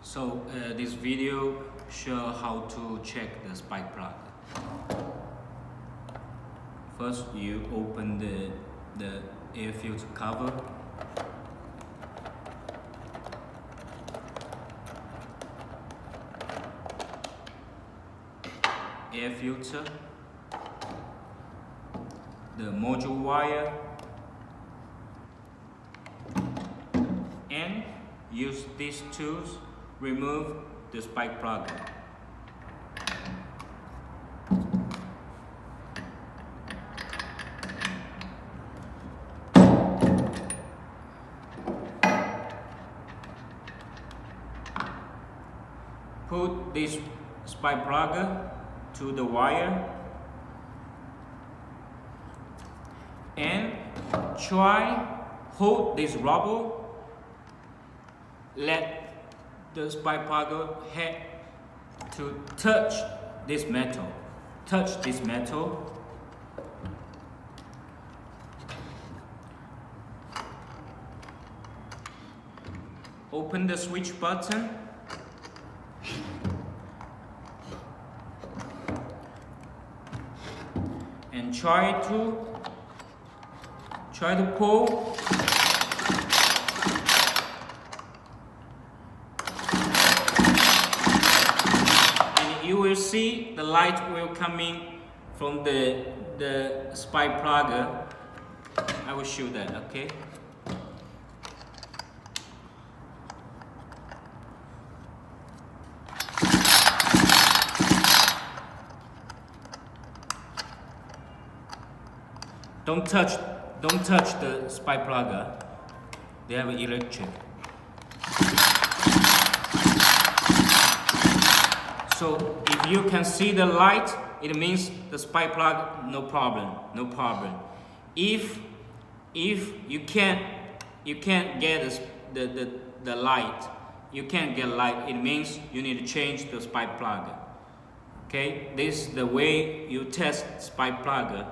This video show how to check the spark plug. First, you open the air filter cover. Air filter, the module wire, and use these tools remove the spark plug. Put this spark plug to the wire and try hold this rubber. Let the spark plug head to touch this metal. Touch this metal. Open the switch button. And try to pull. And you will see the light will coming from the spark plug. I will show that, okay? Don't touch the spark plug. They have electric. So if you can see the light, it means the spark plug no problem. If you can't get the light, it means you need to change the spark plug. Okay, this is the way you test spark plug.